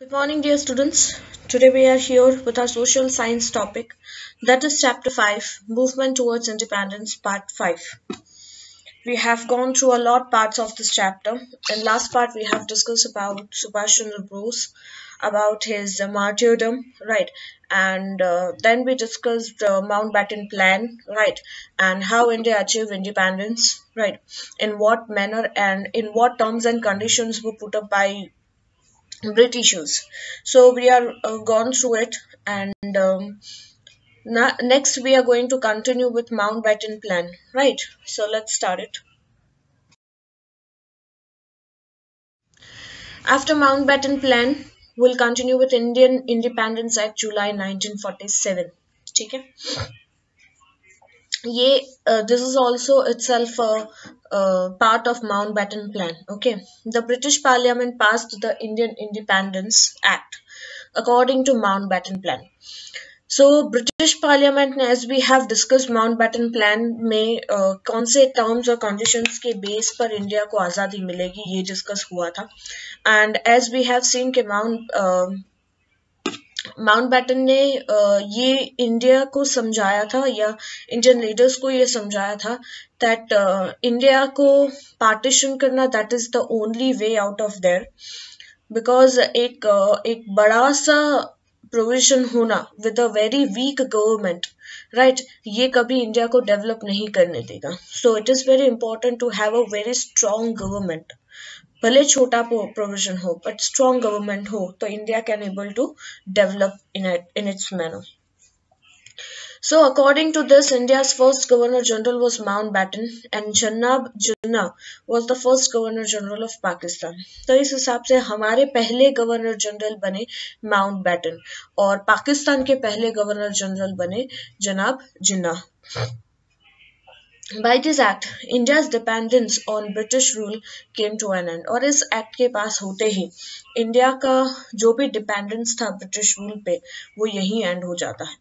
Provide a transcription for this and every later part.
Good morning, dear students. Today we are here with our social science topic, that is Chapter 5 Movement Towards Independence, Part 5. We have gone through a lot parts of this chapter. In last part, we have discussed about Subhash Chandra Bose, about his martyrdom, right? And then we discussed the Mountbatten Plan, right? And how India achieved independence, right? In what manner and in what terms and conditions were put up by Britishers. So we are gone through it, and next we are going to continue with Mountbatten Plan, right? So let's start it. After Mountbatten Plan, we'll continue with Indian Independence Act July 1947. ठीक है ये this is also itself a part of Mountbatten Plan. Okay, the British Parliament passed the Indian Independence Act according to Mountbatten Plan. So British parliament ने as we have discussed Mountbatten plan में कौन से terms और conditions के base पर India को आज़ादी मिलेगी ये डिस्कस हुआ था and as we have seen के माउंटबैटन ने ये इंडिया को समझाया था या इंडियन लीडर्स को ये समझाया था दैट इंडिया को पार्टीशन करना that is the only way out of there because एक बड़ा सा प्रोविजन होना with a very weak government right ये कभी इंडिया को डेवलप नहीं करने देगा so it is very important to have a very strong government भले छोटा प्रोविजन हो बट स्ट्रॉन्ग गवर्नमेंट हो तो India can able to develop in its manner. So according to this, India's first Governor General was Mountbatten and Jannab Jinnah was the first Governor General of Pakistan. तो इस हिसाब से हमारे पहले governor general बने Mountbatten और पाकिस्तान के पहले गवर्नर जनरल बने जनाब जिन्ना. By this act, India's dependence on British rule came to an end. और इस एक्ट के पास होते ही इंडिया का जो भी डिपेंडेंस था ब्रिटिश रूल पे वो यही एंड हो जाता है.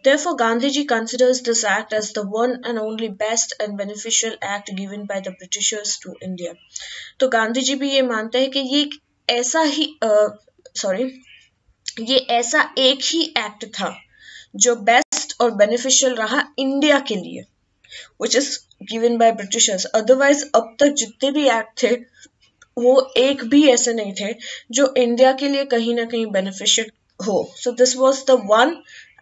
Therefore, Gandhiji considers this act as the one and only best and beneficial act given by the Britishers to India. तो गांधी जी भी ये मानते हैं कि ये ऐसा एक ही एक्ट था जो बेस्ट और बेनिफिशियल रहा इंडिया के लिए which is given by Britishers. Otherwise, अब तक जितने भी एक्ट थे वो एक भी ऐसे नहीं थे जो इंडिया के लिए कहीं ना कहीं बेनिफिशियल हो. So this was the one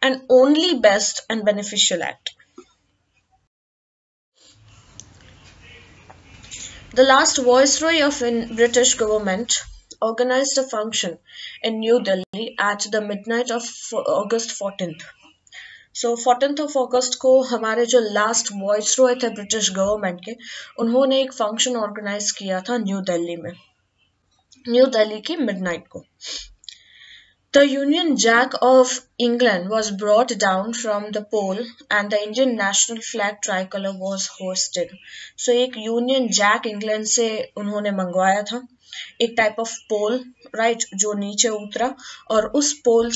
and only best and beneficial act. The last Viceroy of British government organized a function in New Delhi at the midnight of August 14th. So 14th of August को हमारे जो last viceroy थे British government के उन्होंने एक function organise किया था new Delhi की मिडनाइट को. The Union Jack of England was brought down from the pole and the Indian national flag tricolor was hoisted. So एक Union Jack England से उन्होंने मंगवाया था एक टाइप ऑफ पोल राइट जो नीचे उतरा और उस पोल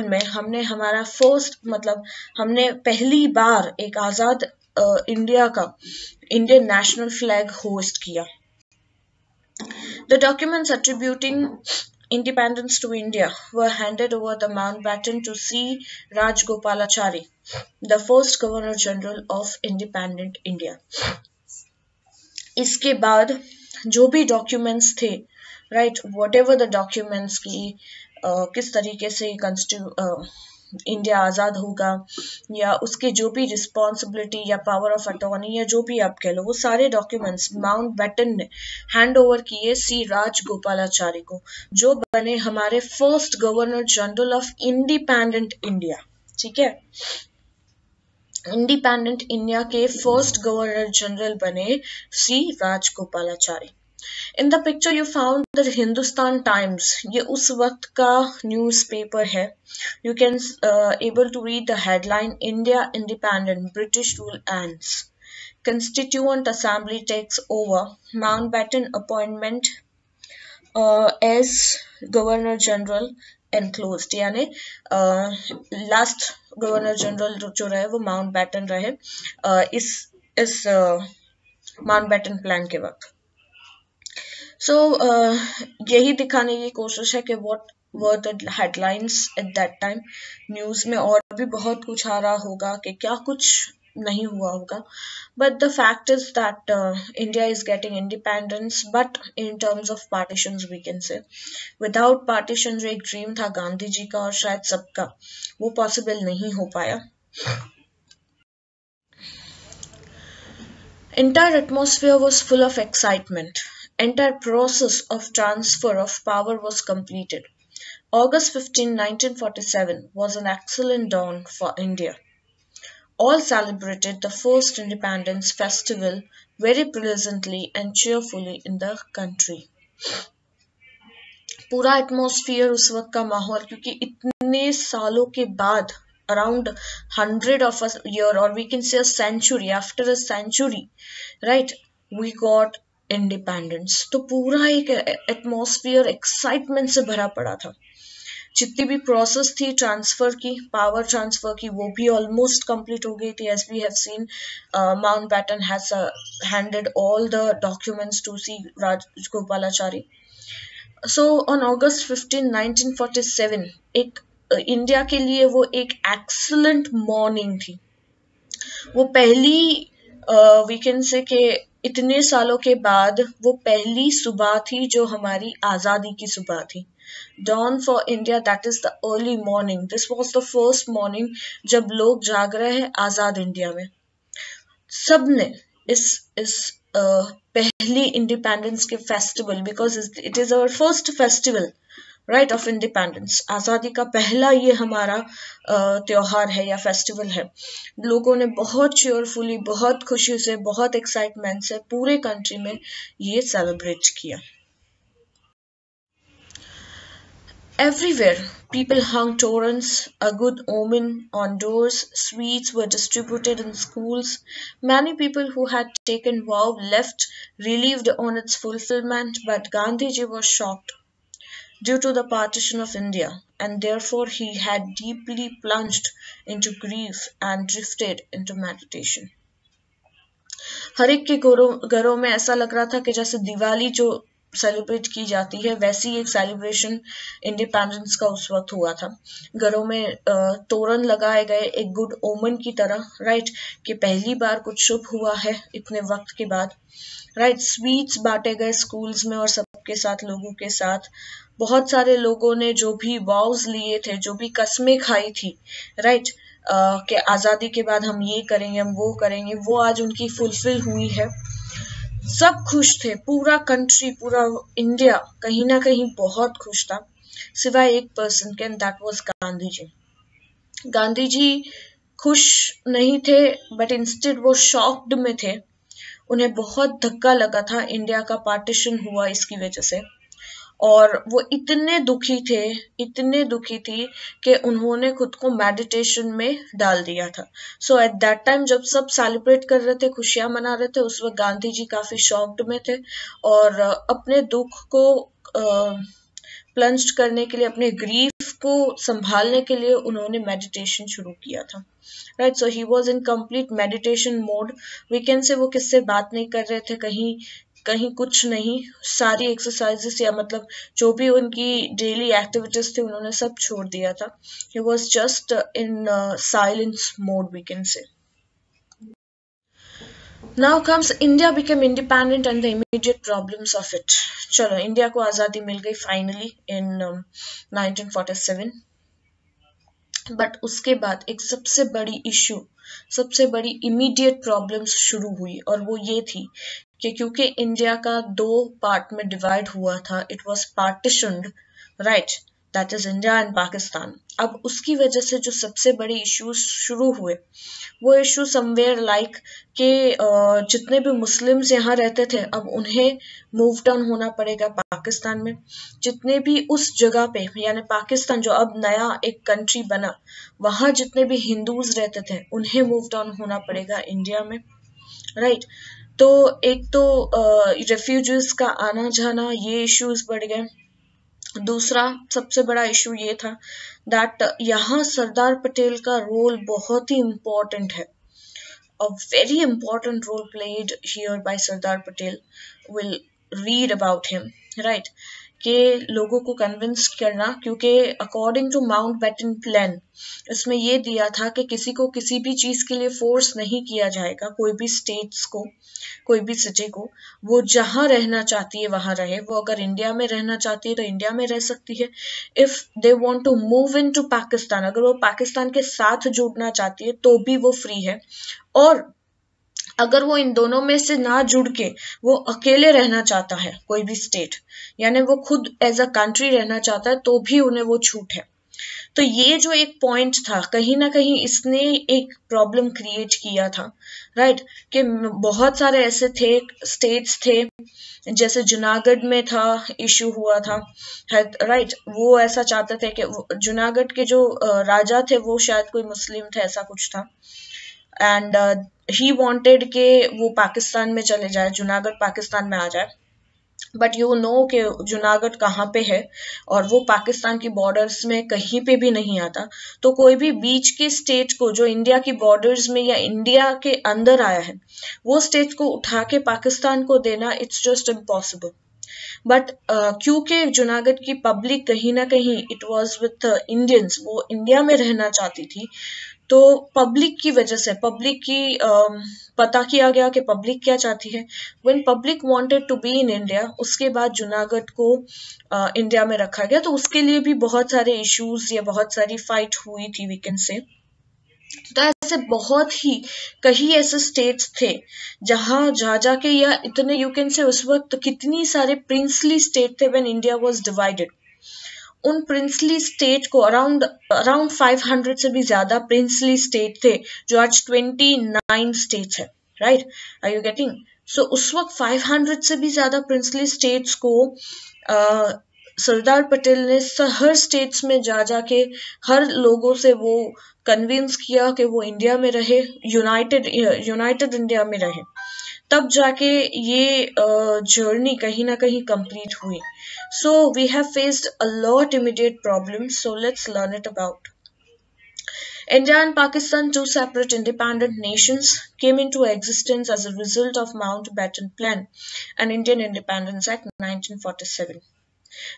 में हमने हमारा फर्स्ट मतलब हमने पहली बार एक आज़ाद इंडिया का इंडियन नेशनल फ्लैग होस्ट किया. The documents attributing independence to India were handed over the Mountbatten to C. Rajgopalachari, the first Governor General of independent India. इसके बाद जो भी डॉक्यूमेंट्स थे right what ever the documents की किस तरीके से इंडिया आज़ाद होगा या उसके जो भी रिस्पॉन्सिबिलिटी या पावर ऑफ अटॉर्नी या जो भी आप कह लो वो सारे डॉक्यूमेंट्स माउंटबैटन ने हैंड ओवर किए सी राजगोपालाचारी को जो बने हमारे first governor general of independent India. ठीक है इंडिपेंडेंट इंडिया के फर्स्ट गवर्नर जनरल बने सी Rajagopalachari. In the picture you found the Hindustan Times. ये उस वक्त का न्यूज़पेपर है. You can able to read the headline India Independent British Rule Ends. Constituent Assembly takes over. Mountbatten appointment as Governor General enclosed. यानी last governor general जो रहे वो Mountbatten रहे इस माउंटबैटन प्लान के वक्त. सो यही दिखाने की कोशिश है कि what were the headlines at that time. News में और भी बहुत कुछ आ रहा होगा कि क्या कुछ नहीं हुआ होगा, but the fact is that India is getting independence, but in terms of partitions we can say, without partition जो एक ड्रीम था गांधी जी का और शायद सबका, वो पॉसिबल नहीं हो पाया. Entire atmosphere was full of excitement. Entire process of transfer of power was completed. August 15, 1947 was an excellent dawn for India. All celebrated the first Independence Festival very pleasantly and cheerfully in the country. पूरा atmosphere उस वक्त का माहौल, क्योंकि इतने सालों के बाद, around 100 of a year or we can say a century, after a century, right, we got independence. तो पूरा एक एटमॉस्फियर एक्साइटमेंट से भरा पड़ा था. जितनी भी प्रोसेस थी ट्रांसफर की, पावर ट्रांसफर की, वो भी ऑलमोस्ट कंप्लीट हो गई थी. As we have seen, Mountbatten has handed all the documents to C Rajagopalachari. So on August 15, 1947 एक इंडिया के लिए वो एक एक्सीलेंट मॉर्निंग थी. वो पहली वी कैन से कि इतने सालों के बाद वो पहली सुबह थी जो हमारी आज़ादी की सुबह थी. Dawn for India, that is the early morning. This was the first morning जब लोग जाग रहे हैं आज़ाद इंडिया में. सबने इस पहली इंडिपेंडेंस के festival, because it is our first festival right of independence, आज़ादी का पहला ये हमारा त्योहार है या फेस्टिवल है. लोगों ने बहुत चेयरफुली, बहुत खुशी से, बहुत एक्साइटमेंट से पूरे कंट्री में ये सेलिब्रेट किया. Everywhere, people hung torrents, a good omen, on doors. Sweets were distributed in schools. Many people who had taken vow left relieved on its fulfillment, but Gandhiji was shocked due to the partition of India, and therefore he had deeply plunged into grief and drifted into meditation. हर एक के घरों में ऐसा लग रहा था कि जैसे दिवाली जो सेलिब्रेट की जाती है वैसी एक सेलिब्रेशन इंडिपेंडेंस का उस वक्त हुआ था. घरों में तोरण लगाए गए एक गुड ओमन की तरह, राइट, कि पहली बार कुछ शुभ हुआ है इतने वक्त के बाद. राइट, स्वीट्स बांटे गए स्कूल्स में और सबके साथ, लोगों के साथ. बहुत सारे लोगों ने जो भी वॉव्स लिए थे, जो भी कस्में खाई थी, राइट, कि आज़ादी के बाद हम ये करेंगे, हम वो करेंगे, वो आज उनकी फुलफिल हुई है. सब खुश थे, पूरा कंट्री, पूरा इंडिया कहीं ना कहीं बहुत खुश था, सिवाय एक पर्सन के, दैट वाज गांधी जी. गांधी जी खुश नहीं थे, बट इंस्टेड वो शॉक्ड में थे. उन्हें बहुत धक्का लगा था इंडिया का पार्टीशन हुआ इसकी वजह से, और वो इतने दुखी थी कि उन्होंने खुद को मेडिटेशन में डाल दिया था. सो एट दैट टाइम जब सब सेलिब्रेट कर रहे थे, खुशियां मना रहे थे, उस वक्त गांधी जी काफी शॉक्ड में थे और अपने दुख को प्लंज करने के लिए, अपने ग्रीफ को संभालने के लिए उन्होंने मेडिटेशन शुरू किया था. Right, so he was in complete meditation mode. We can say वो किससे बात नहीं कर रहे थे, कहीं कुछ नहीं. सारी एक्सरसाइजेस या मतलब जो भी उनकी डेली एक्टिविटीज थी उन्होंने सब छोड़ दिया था. He was just in silence mode, we can say. Now comes India became independent and the immediate problems of it. चलो, इंडिया को आज़ादी मिल गई फाइनली इन 1947. बट उसके बाद एक सबसे बड़ी इशू, सबसे बड़ी इमीडिएट प्रॉब्लम्स शुरू हुई, और वो ये थी कि क्योंकि इंडिया का 2 पार्ट में डिवाइड हुआ था, it was partitioned, right, that is India and Pakistan. अब उसकी वजह से जो सबसे बड़े इश्यूज शुरू हुए, वो इशू समवेयर लाइक कि जितने भी मुस्लिम्स यहाँ रहते थे अब उन्हें मूव डाउन होना पड़ेगा पाकिस्तान में. जितने भी उस जगह पे, यानी पाकिस्तान जो अब नया एक कंट्री बना, वहाँ जितने भी हिंदूज रहते थे उन्हें मूव डाउन होना पड़ेगा इंडिया में. राइट, तो एक तो रेफ्यूजीज का आना जाना, ये इश्यूज बढ़ गए. दूसरा सबसे बड़ा इशू ये था दैट यहाँ सरदार पटेल का रोल बहुत ही इम्पोर्टेंट है. A very important role played here by Sardar Patel will read about him, right? कि लोगों को कन्विंस करना, क्योंकि अकॉर्डिंग टू माउंटबेटन प्लान इसमें ये दिया था कि किसी को किसी भी चीज के लिए फोर्स नहीं किया जाएगा, कोई भी स्टेट्स को, कोई भी सिटी को, वो जहां रहना चाहती है वहां रहे। वो अगर इंडिया में रहना चाहती है तो इंडिया में रह सकती है। If they want to move in to Pakistan, अगर वो पाकिस्तान के साथ जुड़ना चाहती है तो भी वो फ्री है। और अगर वो इन दोनों में से ना जुड़ के वो अकेले रहना चाहता है, कोई भी स्टेट, यानी वो खुद एज अ कंट्री रहना चाहता है, तो भी उन्हें वो छूट है। तो ये जो एक पॉइंट था, कहीं ना कहीं इसने एक प्रॉब्लम क्रिएट किया था, राइट? कि बहुत सारे ऐसे थे स्टेट्स थे, जैसे जूनागढ़ में था, इशू हुआ था, राइट? वो ऐसा चाहते थे कि जूनागढ़ के जो राजा थे वो शायद कोई मुस्लिम थे, ऐसा कुछ था। एंड ही वांटेड के वो पाकिस्तान में चले जाए, जूनागढ़ पाकिस्तान में आ जाए। बट यू नो कि जूनागढ़ कहाँ पे है, और वो पाकिस्तान की बॉर्डर्स में कहीं पे भी नहीं आता। तो कोई भी बीच के स्टेट को जो इंडिया की बॉर्डर्स में या इंडिया के अंदर आया है, वो स्टेट को उठा के पाकिस्तान को देना, इट्स जस्ट इम्पॉसिबल। बट क्योंकि जूनागढ़ की पब्लिक कहीं ना कहीं इट वाज विथ इंडियंस, वो इंडिया में रहना चाहती थी, तो पब्लिक की वजह से, पब्लिक की पता किया गया कि पब्लिक क्या चाहती है। When public wanted to be in India, उसके बाद जूनागढ़ को इंडिया में रखा गया। तो उसके लिए भी बहुत सारे इश्यूज या बहुत सारी फाइट हुई थी, वी कैन से। तो ऐसे बहुत ही कई ऐसे स्टेट्स थे जहां जा जाके, या इतने यू कैन से उस वक्त कितनी सारे प्रिंसली स्टेट थे व्हेन इंडिया वाज डिवाइडेड। उन प्रिंसली स्टेट को अराउंड 500 से भी ज्यादा प्रिंसली स्टेट थे, जो आज 29 स्टेट्स है, right? Are you getting? So उस वक्त 500 से भी ज्यादा प्रिंसली स्टेट्स को सरदार पटेल ने हर स्टेट्स में जा जाके हर लोगों से वो कन्विंस किया कि वो इंडिया में रहे, यूनाइटेड इंडिया में रहे। तब जाके ये जर्नी कहीं ना कहीं कंप्लीट हुई। So we have faced a lot immediate problems, so let's learn it about. India and Pakistan, two separate independent nations, came into existence as a result of Mountbatten Plan and Indian Independence Act 1947.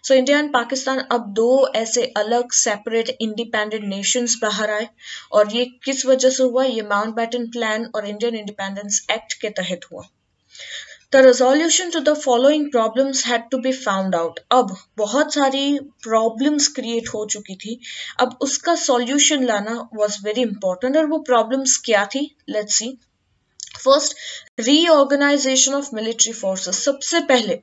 So India and Pakistan अब दो ऐसे अलग separate independent Nations बाहर आए, और ये किस वजह से हुआ? ये माउंटबेटन प्लान और इंडियन इंडिपेंडेंस एक्ट के तहत हुआ। The resolution to the following problems had to be found out. अब बहुत सारी problems create हो चुकी थी, अब उसका solution लाना was very important। और वो problems क्या थी? Let's see. First, reorganization of military forces. सबसे पहले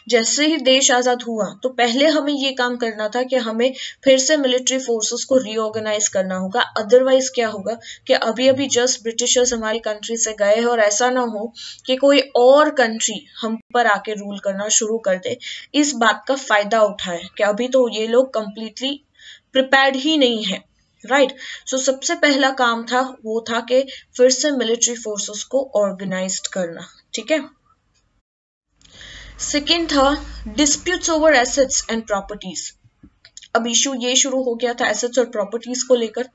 जैसे ही देश आजाद हुआ, तो पहले हमें ये काम करना था कि हमें फिर से मिलिट्री फोर्सेस को रीऑर्गेनाइज करना होगा। अदरवाइज क्या होगा कि अभी अभी जस्ट ब्रिटिशर्स हमारी कंट्री से गए हैं, और ऐसा ना हो कि कोई और कंट्री हम पर आके रूल करना शुरू कर दे, इस बात का फायदा उठाए कि अभी तो ये लोग कंप्लीटली प्रिपेयर्ड ही नहीं है, राइट? सो सबसे पहला काम था वो था कि फिर से मिलिट्री फोर्सेस को ऑर्गेनाइज्ड करना, ठीक है? सेकेंड था disputes over assets and properties. अब इशू ये शुरू हो गया था एसेट्स और प्रॉपर्टीज को लेकर,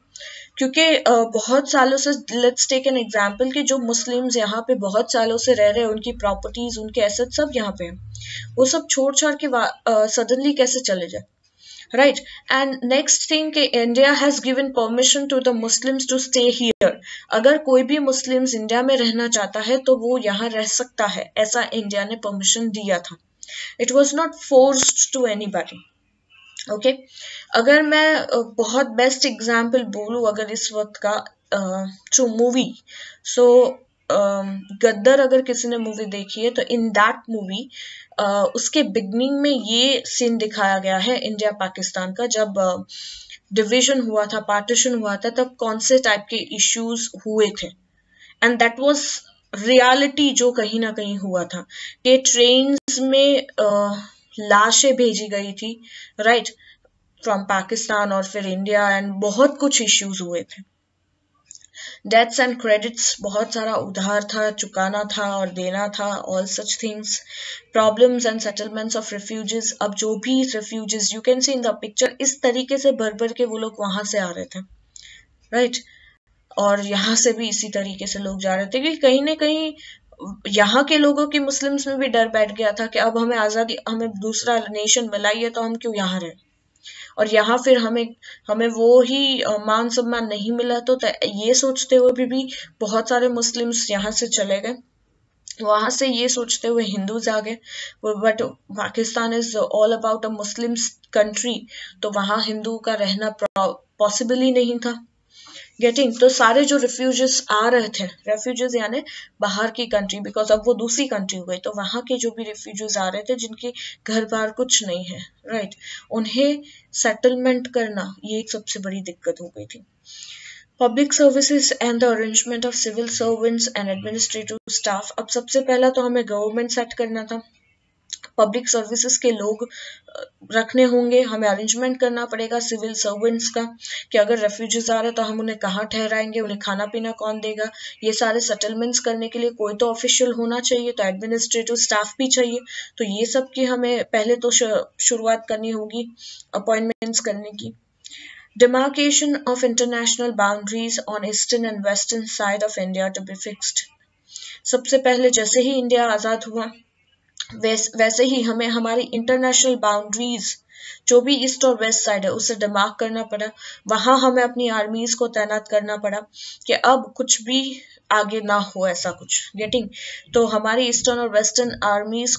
क्योंकि बहुत सालों से, लेट्स टेक एन एग्जांपल कि जो मुस्लिम्स यहाँ पे बहुत सालों से रह रहे हैं, उनकी प्रॉपर्टीज, उनके एसेट्स सब यहाँ पे हैं, वो सब छोड़ छाड़ के सडनली कैसे चले जाए, right? And next thing कि India has given permission to the Muslims to stay here. अगर कोई भी मुस्लिम्स इंडिया में रहना चाहता है तो वो यहाँ रह सकता है, ऐसा इंडिया ने परमिशन दिया था। It was not forced to anybody. Okay? अगर मैं बहुत बेस्ट एग्जाम्पल बोलूँ अगर इस वक्त का, थ्रू मूवी, सो गद्दर अगर किसी ने मूवी देखी है तो इन दैट मूवी उसके बिगनिंग में ये सीन दिखाया गया है इंडिया पाकिस्तान का, जब डिवीजन हुआ था, पार्टीशन हुआ था, तब कौन से टाइप के इश्यूज हुए थे। एंड दैट वाज रियलिटी जो कहीं ना कहीं हुआ था कि ट्रेन्स में लाशें भेजी गई थी, राइट, फ्रॉम पाकिस्तान और फिर इंडिया, एंड बहुत कुछ इश्यूज हुए थे। डेट्स एंड क्रेडिट्स, बहुत सारा उधार था, चुकाना था और देना था, all such things. Problems and settlements of refugees, अब जो भी refugees you can see in the picture, इस तरीके से भर भर के वो लोग वहां से आ रहे थे, राइट? और यहाँ से भी इसी तरीके से लोग जा रहे थे कि कहीं ना कहीं यहाँ के लोगों की मुस्लिम्स में भी डर बैठ गया था कि अब हमें आज़ादी, हमें दूसरा नेशन मिला ही है तो हम क्यों यहाँ रहे, और यहाँ फिर हमें हमें वो ही मान सम्मान नहीं मिला, तो ये सोचते हुए भी बहुत सारे मुस्लिम्स यहाँ से चले गए। वहां से ये सोचते हुए हिंदूज आ गए, but Pakistan is all about a Muslims country, तो वहां हिंदू का रहना पॉसिबल ही नहीं था। गेटिंग, तो सारे जो रिफ्यूजेस आ रहे थे, रेफ्यूजेस यानी बाहर की कंट्री, बिकॉज अब वो दूसरी कंट्री हो गई, तो वहां के जो भी रिफ्यूजेस आ रहे थे जिनके घर बार कुछ नहीं है, राइट, उन्हें सेटलमेंट करना ये एक सबसे बड़ी दिक्कत हो गई थी। Public services and the arrangement of civil servants and administrative staff, अब सबसे पहला तो हमें गवर्नमेंट सेट करना था, पब्लिक सर्विसेज के लोग रखने होंगे, हमें अरेंजमेंट करना पड़ेगा सिविल सर्वेंट्स का, कि अगर रेफ्यूजीज आ रहे तो हम उन्हें कहाँ ठहराएंगे, उन्हें खाना पीना कौन देगा, ये सारे सेटलमेंट्स करने के लिए कोई तो ऑफिशियल होना चाहिए, तो एडमिनिस्ट्रेटिव स्टाफ भी चाहिए, तो ये सब की हमें पहले तो शुरुआत करनी होगी अपॉइंटमेंट्स करने की। Demarcation of international boundaries on eastern and western side of India to be fixed. सबसे पहले जैसे ही इंडिया आज़ाद हुआ वैसे ही हमें हमारी इंटरनेशनल बाउंड्रीज जो भी ईस्ट और वेस्ट साइड है उसे डिमार्क करना पड़ा, वहां हमें अपनी आर्मीज को तैनात करना पड़ा कि अब कुछ भी आगे ना हो ऐसा कुछ। गेटिंग, तो हमारी ईस्टर्न और वेस्टर्न आर्मीज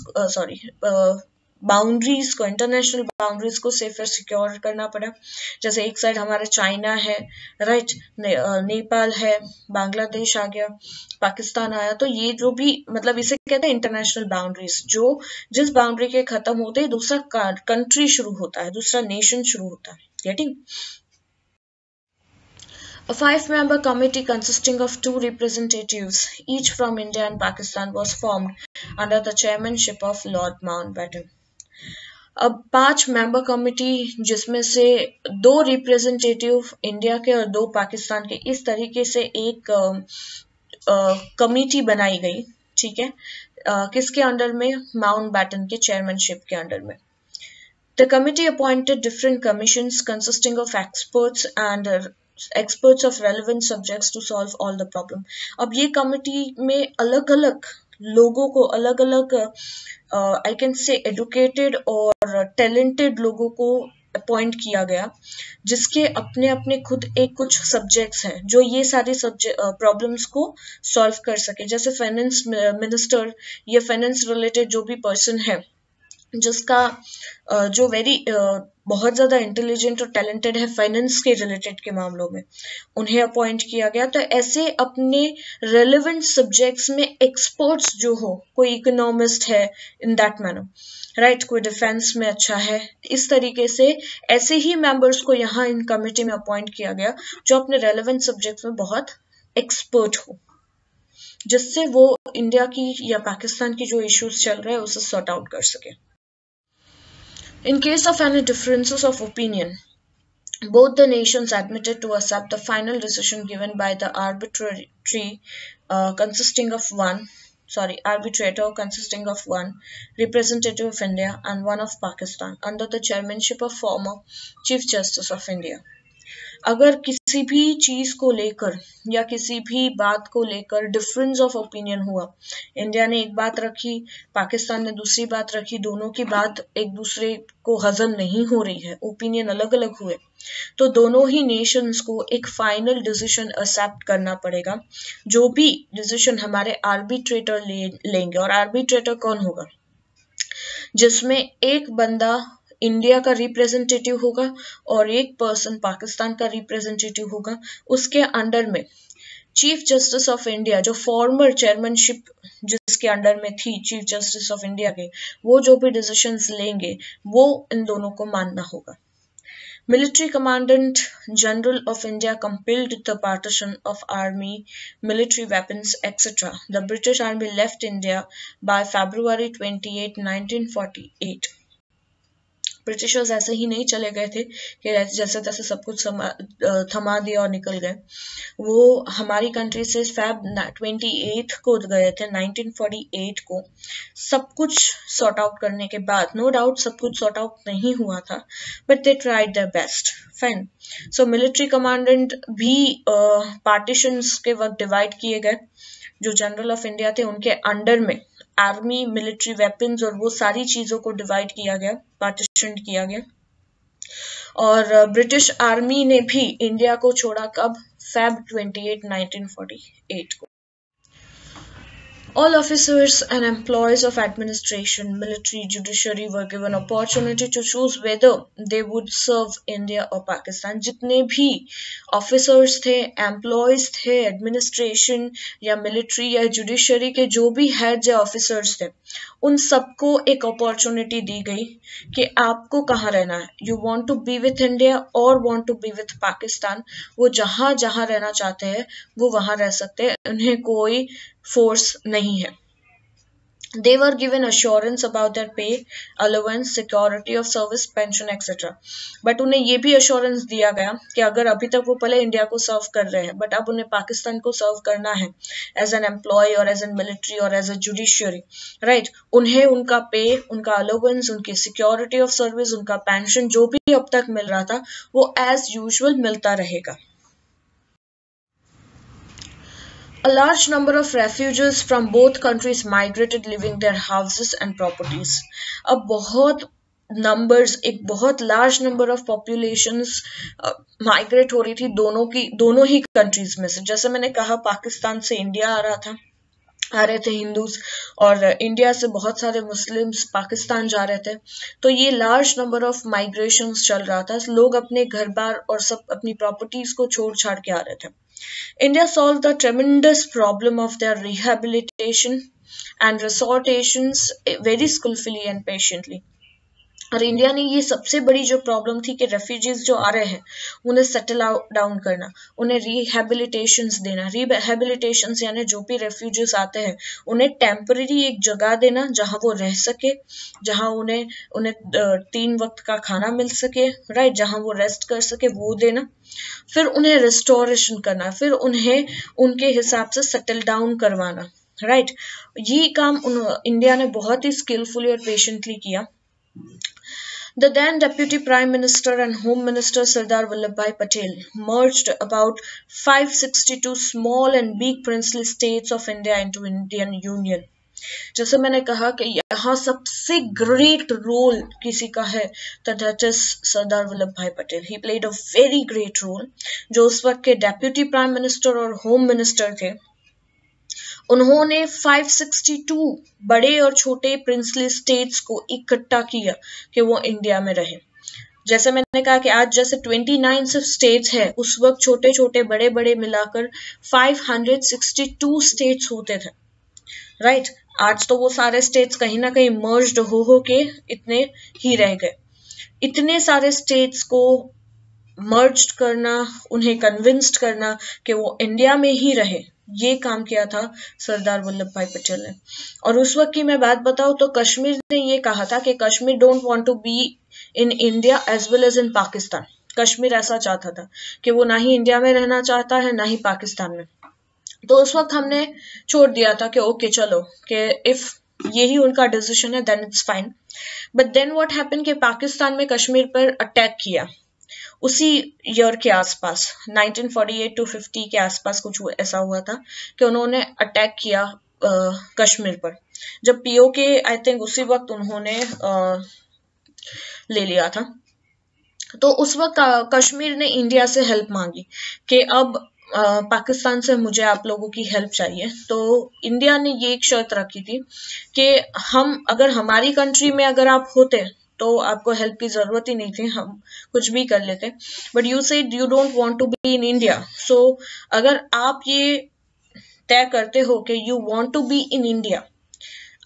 बाउंड्रीज को, इंटरनेशनल बाउंड्रीज को सेफर सिक्योर करना पड़ा। जैसे एक साइड हमारे चाइना है, राइट, नेपाल है, बांग्लादेश आ गया, पाकिस्तान आया, तो ये जो भी मतलब इसे कहते हैं इंटरनेशनल बाउंड्रीज, जो जिस बाउंड्री के खत्म होते ही दूसरा कंट्री शुरू होता है, दूसरा नेशन शुरू होता है। Getting, a 5-member committee consisting of 2 representatives, each from India and Pakistan, was formed under the chairmanship of Lord Mountbatten. अब 5 मेंबर कमिटी जिसमें से 2 रिप्रेजेंटेटिव इंडिया के और 2 पाकिस्तान के, इस तरीके से एक कमिटी बनाई गई, ठीक है, किसके अंडर में, माउंटबैटन के चेयरमैनशिप के अंडर में। The committee appointed different commissions consisting of experts of relevant subjects to solve all the problem. अब ये कमिटी में अलग अलग लोगों को, अलग अलग आई कैन से एडुकेटेड और टैलेंटेड लोगों को अपॉइंट किया गया, जिसके अपने अपने खुद एक कुछ सब्जेक्ट्स हैं जो ये सारे प्रॉब्लम्स को सॉल्व कर सके। जैसे फाइनेंस मिनिस्टर या फाइनेंस रिलेटेड जो भी पर्सन है, जिसका जो बहुत ज़्यादा इंटेलिजेंट और टैलेंटेड है फाइनेंस के रिलेटेड के मामलों में, उन्हें अपॉइंट किया गया। तो ऐसे अपने रेलेवेंट सब्जेक्ट्स में एक्सपर्ट्स जो हो, कोई इकोनॉमिस्ट है इन दैट मैनर, राइट, कोई डिफेंस में अच्छा है, इस तरीके से ऐसे ही मेंबर्स को यहाँ इन कमिटी में अपॉइंट किया गया जो अपने रेलेवेंट सब्जेक्ट्स में बहुत एक्सपर्ट हो, जिससे वो इंडिया की या पाकिस्तान की जो इश्यूज चल रहे हैं उसे सॉर्ट आउट कर सके। In case of any differences of opinion, both the nations admitted to accept the final decision given by the arbitrator consisting of one representative of India and one of Pakistan under the chairmanship of former Chief Justice of India. अगर किसी भी चीज को लेकर या किसी भी बात को लेकर डिफरेंस ऑफ ओपिनियन हुआ, इंडिया ने एक बात रखी, पाकिस्तान ने दूसरी बात रखी, दोनों की बात एक दूसरे को हजम नहीं हो रही है, ओपिनियन अलग अलग हुए, तो दोनों ही नेशंस को एक फाइनल डिसीजन एक्सेप्ट करना पड़ेगा, जो भी डिसीजन हमारे आर्बिट्रेटर लेंगे। और आर्बिट्रेटर कौन होगा? जिसमें एक बंदा इंडिया का रिप्रेजेंटेटिव होगा और एक पर्सन पाकिस्तान का रिप्रेजेंटेटिव होगा। उसके अंडर में चीफ जस्टिस ऑफ इंडिया, जो फॉर्मर चेयरमैनशिप जिसके अंडर में थी चीफ जस्टिस ऑफ इंडिया के, वो जो भी डिसीजंस लेंगे वो इन दोनों को मानना होगा। Military Commandant General of India compelled the partition of army, military weapons, etc. The British Army left India by February 28, 1948. Britishers ऐसे ही नहीं चले गए थे कि जैसे तैसे सब कुछ थमा दिया और निकल गए। वो हमारी कंट्री से फेब 28 को गए थे, 1948 को। सब कुछ सॉर्ट आउट करने के बाद, नो डाउट सब कुछ सॉर्ट आउट नहीं हुआ था, but they tried their best. Fine. So military commandant भी पार्टीशंस के वक्त डिवाइड किए गए, जो जनरल ऑफ इंडिया थे उनके अंडर में आर्मी, मिलिट्री, वेपन्स और वो सारी चीजों को डिवाइड किया गया, पार्टीशन किया गया। और ब्रिटिश आर्मी ने भी इंडिया को छोड़ा कब? Feb 28, 1948 को। All officers and employees of administration, military, judiciary were given opportunity to choose whether they would serve India or Pakistan. जितने भी officers थे, employees थे, administration या military या judiciary के जो भी heads या officers थे, उन सबको एक opportunity दी गई कि आपको कहाँ रहना है. You want to be with India or want to be with Pakistan? वो जहाँ जहाँ रहना चाहते हैं वो वहाँ रह सकते हैं, उन्हें कोई force नहीं है. They were given assurance about their pay, allowance, security of service, pension, etc. But उन्हें ये भी assurance दिया गया कि अगर अभी तक वो पहले इंडिया को सर्व कर रहे हैं बट अब उन्हें पाकिस्तान को सर्व करना है एज एन एम्प्लॉय और एज एन मिलिट्री और एज ए जुडिशियरी, राइट, उन्हें उनका पे, उनका अलाउंस, उनकी सिक्योरिटी ऑफ सर्विस, उनका पेंशन जो भी अब तक मिल रहा था वो एज यूजुअल मिलता रहेगा. A large number of refugees from both countries migrated, leaving their houses and properties. अब बहुत numbers, एक बहुत large number of populations migrate हो रही थी दोनों ही countries में से. जैसे मैंने कहा पाकिस्तान से इंडिया आ रहे थे हिंदूज और इंडिया से बहुत सारे मुस्लिम्स पाकिस्तान जा रहे थे. तो ये लार्ज नंबर ऑफ माइग्रेशंस चल रहा था. लोग अपने घर बार और सब अपनी प्रॉपर्टीज को छोड़ छाड़ के आ रहे थे. India solved the tremendous problem of their rehabilitation and resortations very skillfully and patiently. और इंडिया ने ये सबसे बड़ी जो प्रॉब्लम थी कि रेफ्यूजीज जो आ रहे हैं उन्हें सेटल डाउन करना, उन्हें रिहेबिलिटेशंस देना. रिहेबिलिटेशंस यानी जो भी रेफ्यूजीज आते हैं उन्हें टेम्पररी एक जगह देना जहां वो रह सके, जहां उन्हें 3 वक्त का खाना मिल सके, राइट, जहां वो रेस्ट कर सके वो देना. फिर उन्हें रिस्टोरेशन करना, फिर उन्हें उनके हिसाब से सेटल डाउन करवाना, राइट. ये काम इंडिया ने बहुत ही स्किलफुली और पेशेंटली किया. The then Deputy Prime Minister and Home Minister Sardar Vallabhbhai Patel merged about 562 small and big princely states of India into Indian Union. जैसे मैंने कहा कि यहाँ सबसे ग्रेट रोल किसी का है तो that is Sardar Vallabh Bhai Patel. He played a very great role. जो उस वक्त के डेप्यूटी प्राइम मिनिस्टर और होम मिनिस्टर थे उन्होंने 562 बड़े और छोटे प्रिंसली स्टेट्स को इकट्ठा किया कि वो इंडिया में रहे. जैसे मैंने कहा कि आज जैसे 29 स्टेट्स है, उस वक्त छोटे छोटे बड़े बड़े मिलाकर 562 स्टेट्स होते थे, राइट. आज तो वो सारे स्टेट्स कहीं ना कहीं मर्ज्ड हो के इतने ही रह गए. इतने सारे स्टेट्स को मर्ज्ड करना, उन्हें कन्विंस्ड करना कि वो इंडिया में ही रहे, ये काम किया था सरदार वल्लभ भाई पटेल ने. और उस वक्त की मैं बात बताऊं तो कश्मीर ने ये कहा था कि Kashmir don't want to be in India as well as in Pakistan. Kashmir ऐसा चाहता था कि वो ना ही इंडिया में रहना चाहता है ना ही पाकिस्तान में. तो उस वक्त हमने छोड़ दिया था कि ओके चलो कि इफ यही उनका डिसीजन है then it's fine. But then what happened कि पाकिस्तान में कश्मीर पर अटैक किया उसी ईयर के आसपास 1948 to 50 के आसपास कुछ ऐसा हुआ था कि उन्होंने अटैक किया कश्मीर पर. जब पीओके आई थिंक उसी वक्त उन्होंने ले लिया था. तो उस वक्त कश्मीर ने इंडिया से हेल्प मांगी कि अब पाकिस्तान से मुझे आप लोगों की हेल्प चाहिए. तो इंडिया ने ये एक शर्त रखी थी कि हम अगर हमारी कंट्री में अगर आप होते तो आपको हेल्प की जरूरत ही नहीं थी, हम कुछ भी कर लेते. But you said you don't want to be in India. So अगर आप ये तय करते हो कि you want to be in India,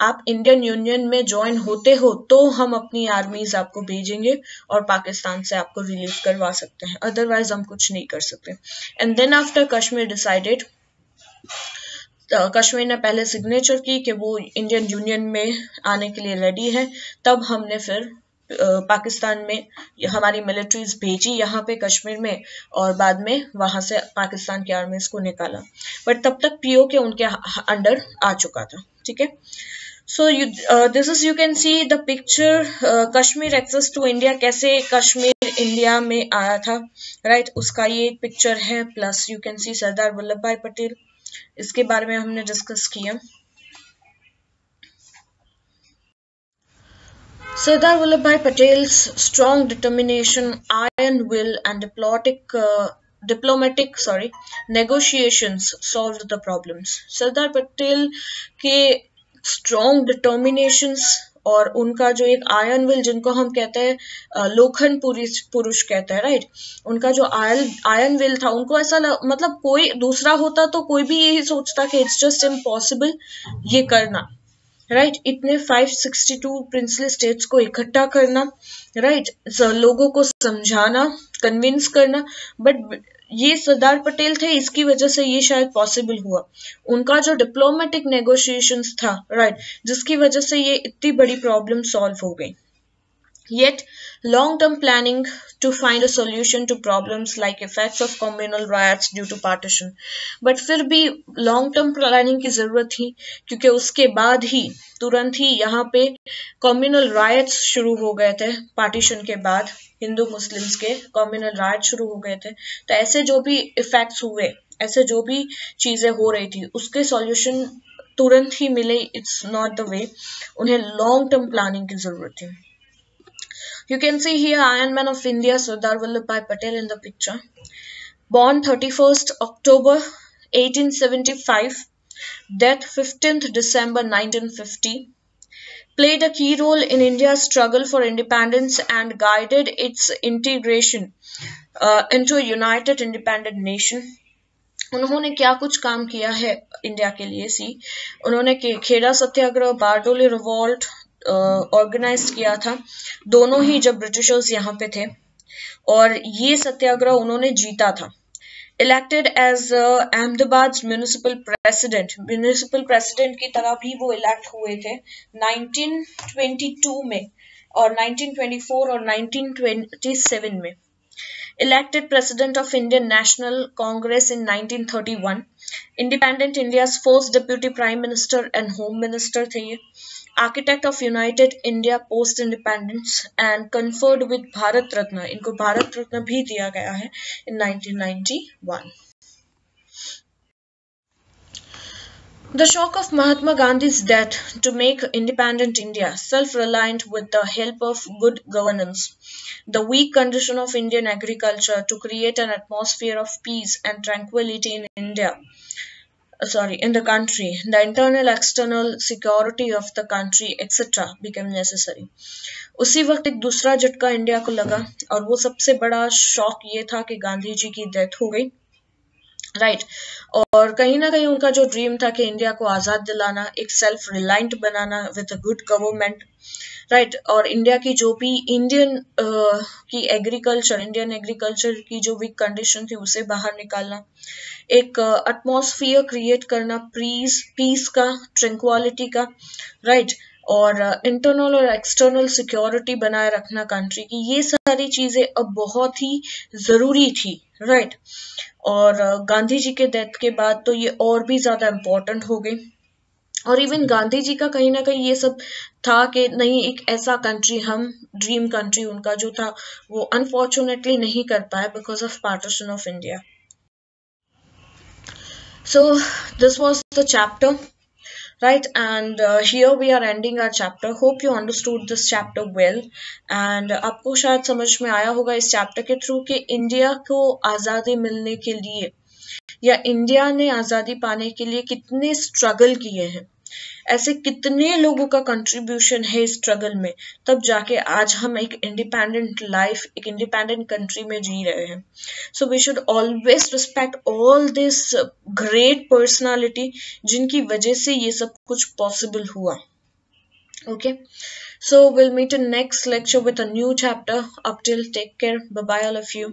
आप इंडियन यूनियन में ज्वाइन होते हो तो हम अपनी आर्मीज आपको भेजेंगे और पाकिस्तान से आपको रिलीव करवा सकते हैं, अदरवाइज हम कुछ नहीं कर सकते. And then after Kashmir decided, Kashmir ने पहले सिग्नेचर की कि वो इंडियन यूनियन में आने के लिए रेडी है. तब हमने फिर पाकिस्तान में हमारी मिलिट्रीज भेजी यहाँ पे कश्मीर में और बाद में वहां से पाकिस्तान की आर्मीज को निकाला. बट तब तक पीओके उनके अंडर आ चुका था, ठीक है. So this is you can see the picture Kashmir access to India, कैसे कश्मीर इंडिया में आया था, राइट. उसका ये एक पिक्चर है. प्लस यू कैन सी सरदार वल्लभ भाई पटेल, इसके बारे में हमने डिस्कस किया। Sardar Vallabhbhai Patel's strong determination, iron will, and diplomatic negotiations solved the problems. Sardar Patel के strong determinations और उनका जो एक आयरन विल, जिनको हम कहते हैं लोखंड पुरुष कहते हैं, राइट, उनका जो आयरन विल था, उनको ऐसा मतलब कोई दूसरा होता तो कोई भी यही सोचता कि इट्स जस्ट इम्पॉसिबल ये करना, राइट, इतने 562 प्रिंसली स्टेट्स को इकट्ठा करना, राइट, लोगों को समझाना, कन्विंस करना, बट ये सरदार पटेल थे, इसकी वजह से ये शायद पॉसिबल हुआ। उनका जो डिप्लोमेटिक नेगोशिएशंस था, राइट, जिसकी वजह से ये इतनी बड़ी प्रॉब्लम सॉल्व हो गई। Yet, long-term planning to find a solution to problems like effects of communal riots due to partition. But फिर भी long-term planning की जरूरत थी, क्योंकि उसके बाद ही तुरंत ही यहाँ पे communal riots शुरू हो गए थे। पार्टीशन के बाद हिंदू मुस्लिम्स के communal riots शुरू हो गए थे। तो ऐसे जो भी effects हुए, ऐसे जो भी चीजें हो रही थी, उसके solution तुरंत ही मिले, it's not the way। उन्हें long-term planning की जरूरत थी। You can see here Iron Man of India, Sardar Vallabhbhai Patel in the picture. Born 31st October 1875, death 15th December 1950. Played a key role in India's struggle for independence and guided its integration into a united independent nation. उन्होंने क्या कुछ काम किया है India के लिए, उन्होंने खेड़ा सत्याग्रह, Bardoli revolt organise किया था, दोनों ही जब ब्रिटिशर्स यहाँ पे थे, और ये सत्याग्रह उन्होंने जीता था। Elected as Ahmedabad municipal president की तरह भी वो इलेक्ट हुए थे 1922 में और 1924 और 1927 में। Elected President of Indian National Congress in 1931, Independent India's first Deputy Prime Minister and Home Minister थे ये, Architect of United India post Independence and conferred with Bharat Ratna, इनको भारत रत्न भी दिया गया है in 1991. The shock of Mahatma Gandhi's death to make independent India self-reliant with the help of good governance, the weak condition of Indian agriculture to create an atmosphere of peace and tranquility in in the country, the internal external security of the country, etc. became necessary. उसी वक्त एक दूसरा झटका India को लगा, और वो सबसे बड़ा शॉक ये था कि गांधी जी की डेथ हो गई, राइट, और कहीं ना कहीं उनका जो ड्रीम था कि इंडिया को आजाद दिलाना, एक self reliant banana with a good government, right, और इंडिया की जो भी इंडियन एग्रीकल्चर की जो वीक कंडीशन थी उसे बाहर निकालना, एक एटमॉस्फेयर क्रिएट करना पीस का, ट्रैंक्विलिटी का, राइट, और इंटरनल और एक्सटर्नल सिक्योरिटी बनाए रखना कंट्री की, ये सारी चीजें अब बहुत ही जरूरी थी, राइट, और गांधी जी के डेथ के बाद तो ये और भी ज्यादा इम्पोर्टेंट हो गई। और इवन गांधी जी का कहीं ना कहीं ये सब था कि नहीं, एक ऐसा कंट्री, हम ड्रीम कंट्री उनका जो था वो अनफॉर्चुनेटली नहीं कर पाए because of partition of India. So this was the chapter, right, and here we are ending our chapter. Hope you understood this chapter well, and आपको शायद समझ में आया होगा इस चैप्टर के थ्रू कि इंडिया को आज़ादी मिलने के लिए या इंडिया ने आज़ादी पाने के लिए कितने स्ट्रगल किए हैं, ऐसे कितने लोगों का कंट्रीब्यूशन है इस स्ट्रगल में, तब जाके आज हम एक इंडिपेंडेंट लाइफ, एक इंडिपेंडेंट कंट्री में जी रहे हैं। So we should always respect all this great personality जिनकी वजह से ये सब कुछ पॉसिबल हुआ। Okay, so will meet in next lecture with a new chapter. Up till take care, bye bye all of you.